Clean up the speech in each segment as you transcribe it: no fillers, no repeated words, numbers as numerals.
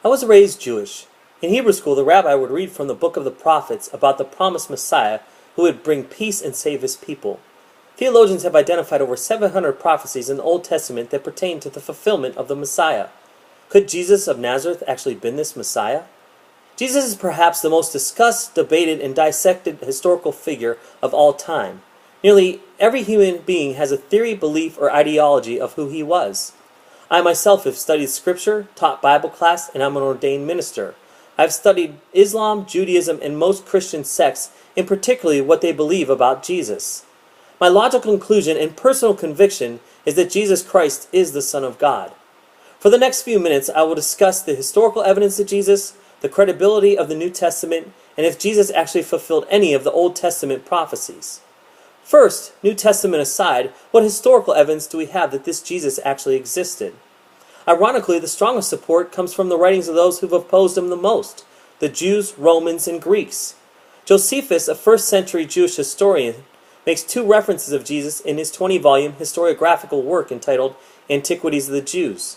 I was raised Jewish. In Hebrew school, the rabbi would read from the book of the prophets about the promised Messiah who would bring peace and save his people. Theologians have identified over 700 prophecies in the Old Testament that pertain to the fulfillment of the Messiah. Could Jesus of Nazareth actually been this Messiah? Jesus is perhaps the most discussed, debated, and dissected historical figure of all time. Nearly every human being has a theory, belief, or ideology of who he was. I myself have studied Scripture, taught Bible class, and I'm an ordained minister. I've studied Islam, Judaism, and most Christian sects, and particularly what they believe about Jesus. My logical conclusion and personal conviction is that Jesus Christ is the Son of God. For the next few minutes, I will discuss the historical evidence of Jesus, the credibility of the New Testament, and if Jesus actually fulfilled any of the Old Testament prophecies. First, New Testament aside, what historical evidence do we have that this Jesus actually existed? Ironically, the strongest support comes from the writings of those who've opposed him the most, the Jews, Romans, and Greeks. Josephus, a first-century Jewish historian, makes two references of Jesus in his 20-volume historiographical work entitled Antiquities of the Jews.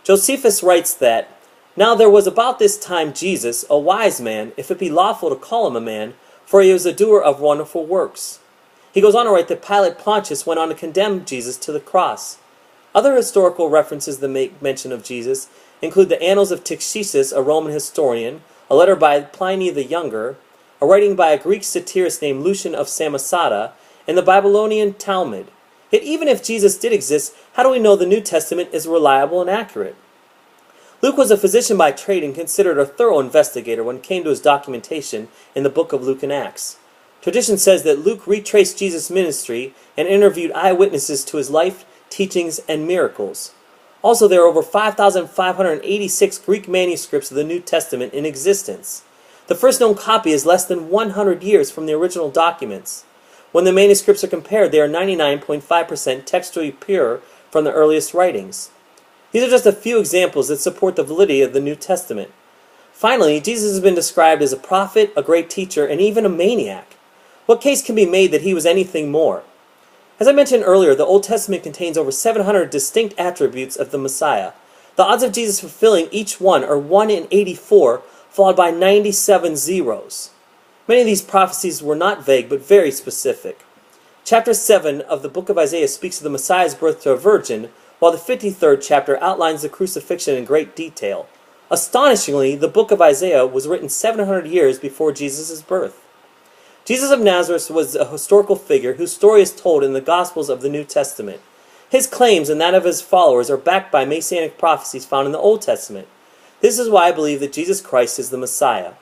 Josephus writes that, "Now there was about this time Jesus, a wise man, if it be lawful to call him a man, for he was a doer of wonderful works." He goes on to write that Pilate Pontius went on to condemn Jesus to the cross. Other historical references that make mention of Jesus include the Annals of Tacitus, a Roman historian, a letter by Pliny the Younger, a writing by a Greek satirist named Lucian of Samosata, and the Babylonian Talmud. Yet even if Jesus did exist, how do we know the New Testament is reliable and accurate? Luke was a physician by trade and considered a thorough investigator when it came to his documentation in the book of Luke and Acts. Tradition says that Luke retraced Jesus' ministry and interviewed eyewitnesses to his life, teachings, and miracles. Also, there are over 5,586 Greek manuscripts of the New Testament in existence. The first known copy is less than 100 years from the original documents. When the manuscripts are compared, they are 99.5% textually pure from the earliest writings. These are just a few examples that support the validity of the New Testament. Finally, Jesus has been described as a prophet, a great teacher, and even a maniac. What case can be made that he was anything more? As I mentioned earlier, the Old Testament contains over 700 distinct attributes of the Messiah. The odds of Jesus fulfilling each one are 1 in 84, followed by 97 zeros. Many of these prophecies were not vague, but very specific. Chapter 7 of the book of Isaiah speaks of the Messiah's birth to a virgin, while the 53rd chapter outlines the crucifixion in great detail. Astonishingly, the book of Isaiah was written 700 years before Jesus' birth. Jesus of Nazareth was a historical figure whose story is told in the Gospels of the New Testament. His claims and that of his followers are backed by messianic prophecies found in the Old Testament. This is why I believe that Jesus Christ is the Messiah.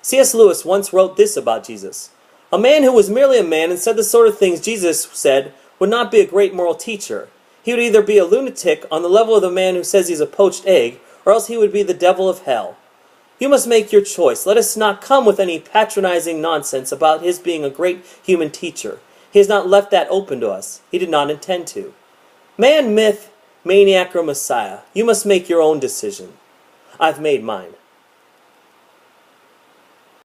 C.S. Lewis once wrote this about Jesus: "A man who was merely a man and said the sort of things Jesus said would not be a great moral teacher. He would either be a lunatic on the level of the man who says he's a poached egg, or else he would be the devil of hell. You must make your choice. Let us not come with any patronizing nonsense about his being a great human teacher. He has not left that open to us. He did not intend to. Man, myth, maniac, or Messiah, you must make your own decision. I've made mine."